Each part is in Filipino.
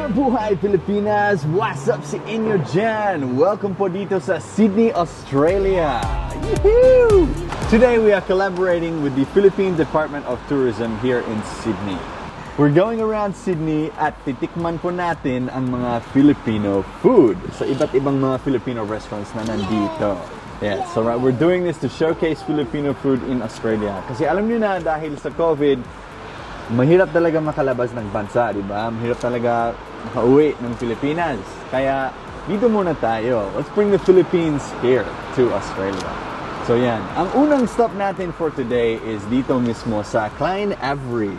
Mabuhay Pilipinas! What's up si inyo dyan? Welcome po dito sa Sydney, Australia! Yee-hoo! Today we are collaborating with the Philippine Department of Tourism here in Sydney. We're going around Sydney at titikman po natin ang mga Filipino food sa iba't ibang mga Filipino restaurants na nandito. Yeah, so we're doing this to showcase Filipino food in Australia. Kasi alam niyo na dahil sa COVID, mahirap talaga makalabas ng bansa, di ba? Mahirap talaga makauwi ng Pilipinas. Kaya dito muna tayo. Let's bring the Philippines here to Australia. So yan, ang unang stop natin for today is dito mismo sa Klein Avery.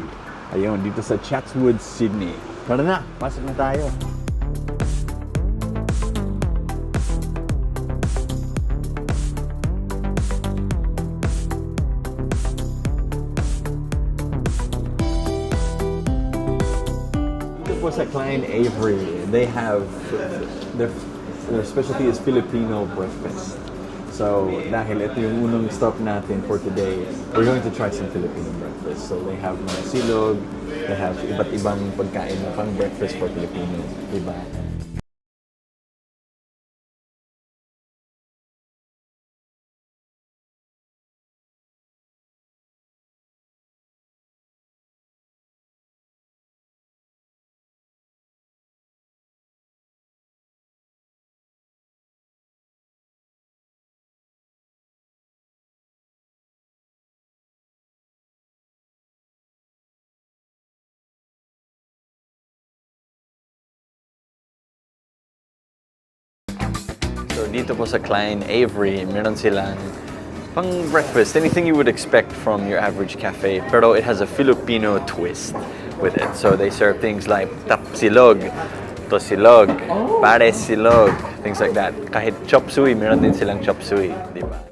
Ayun, dito sa Chatswood, Sydney. Tara na, pasok na tayo. Sa Klein Avery, they have their specialty is Filipino breakfast. So dahil ito yung unang stop natin for today, we're going to try some Filipino breakfast. So they have mga silog, they have iba't ibang pagkain na pang breakfast for Filipino, diba? So dito po sa Klein Avery, meron silang pang breakfast, anything you would expect from your average cafe, pero it has a Filipino twist with it. So they serve things like tapsilog, tosilog, pares silog, things like that. Kahit chop suey, meron din silang chop suey, di ba?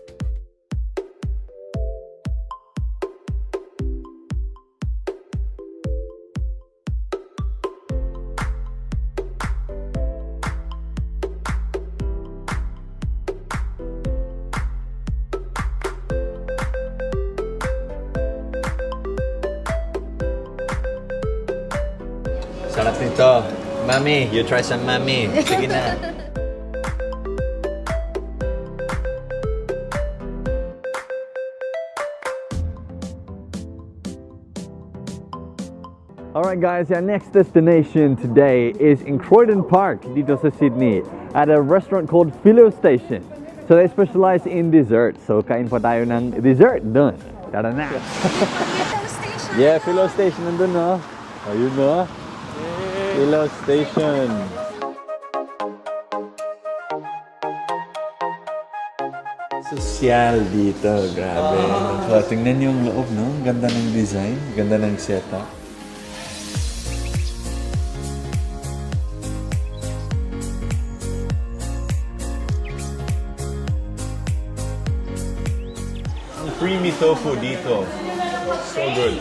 Sarap nito. Mami, you try some mami. Sige na. Alright guys, our next destination today is in Croydon Park, dito sa Sydney, at a restaurant called Filo Station. So they specialize in dessert. So kain po tayo ng dessert doon. Tara na. Filo Station. Yeah, Filo Station nandun, no? Ayun, no? Filo Station. Sosyal dito, grabe. So, tingnan yung loob, no? Ganda ng design, ganda ng setup. Ang creamy tofu dito. So good.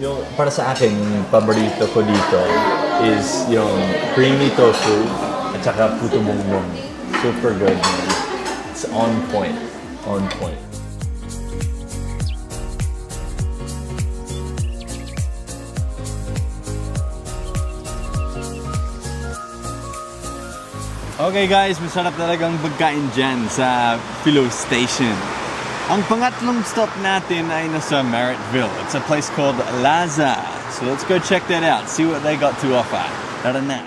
Yung, para sa akin, yung paborito ko dito is yung creamy tofu at saka puto bongbong. Super good, man. It's on point. On point. Okay guys, masarap talagang pagkain dyan sa Filo Station. Ang pangatlong stop natin ay nasa Marrickville. It's a place called Lazza. So let's go check that out, see what they got to offer. Tara na.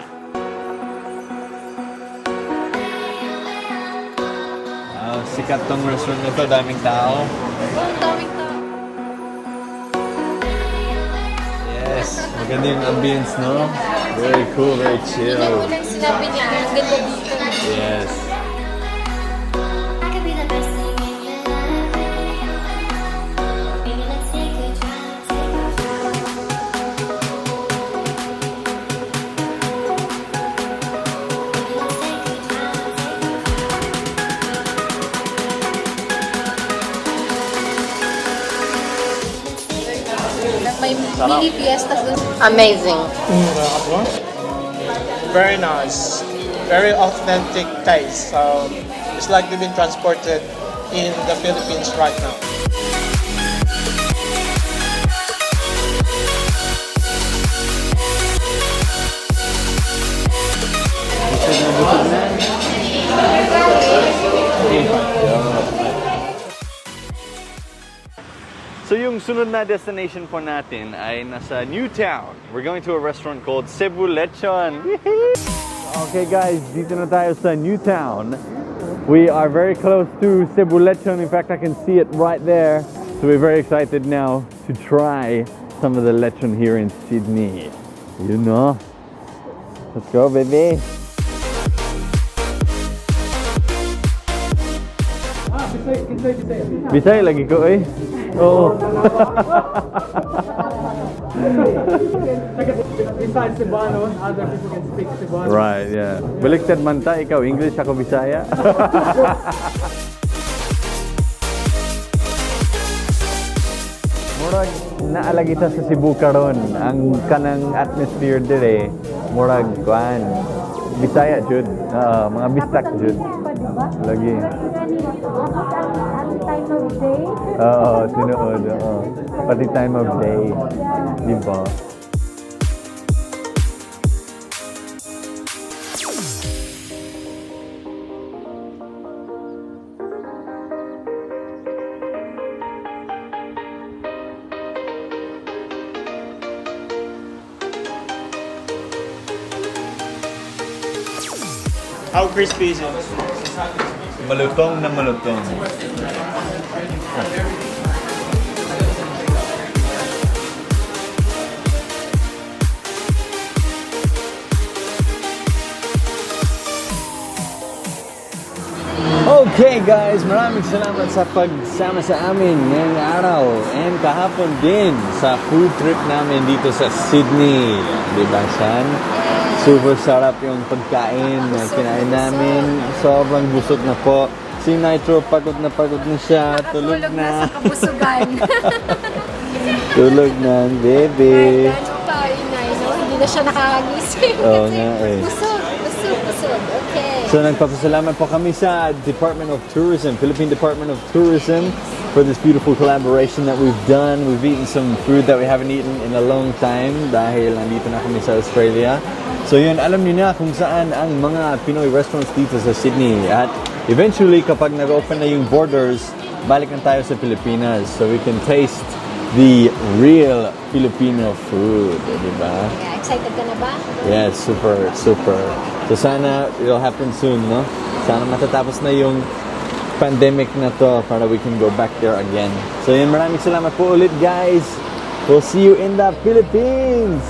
Sikat tong restaurant na to, daming tao. Daming tao. Yes, maganda yung ambience, no? Very cool, very chill. Sinabi niya, ang ganda dito. Yes. May mini fiesta doon. Amazing. Very nice. Very authentic taste. So it's like they've been transported in the Philippines right now. susunod na destination po natin ay nasa Newtown. We're going to a restaurant called Cebu Lechon. Okay guys, dito na tayo sa Newtown. We are very close to Cebu Lechon. In fact, I can see it right there. So we're very excited now to try some of the lechon here in Sydney. You know. Let's go, baby. Bisay lagi ko eh. Oo. Besides Cebuano, other people can speak Cebuano. Right, yeah. Baliktad man ta, ikaw English, ako Bisaya. Murag naalagi ta sa Cebu karon, ang kanang atmosphere dire, murag kuan. Bisaya jud, mga bistak jud. Lagi. Time of day. Oo, tinuod, oo. Pati time of day. Di ba? How crispy is it? Malutong na malutong. Okay guys, maraming salamat sa pagsama sa amin ngayong araw and kahapon din sa food trip namin dito sa Sydney. Diba, San? Super sarap yung pagkain na kinain namin. Sobrang busog na po. Si Nitro, pagod na siya. Tulog na. Sa kabusugan. Tulog na, baby. Gano'n pa, inay, no? Hindi na siya nakakagising. Oo Kasi nga eh. busog. Okay. So nagpapasalamat po kami sa Department of Tourism, Philippine Department of Tourism, for this beautiful collaboration that we've done. We've eaten some food that we haven't eaten in a long time dahil nandito na kami sa Australia. So yun, alam niyo na kung saan ang mga Pinoy restaurants dito sa Sydney. At eventually, kapag nag-open na yung borders, balik na tayo sa Pilipinas so we can taste the real Filipino food. Diba? Yeah, excited ka na ba? Yes, super. So sana it'll happen soon, no? Sana matatapos na yung pandemic na to para we can go back there again. So yun, maraming salamat po ulit guys. We'll see you in the Philippines!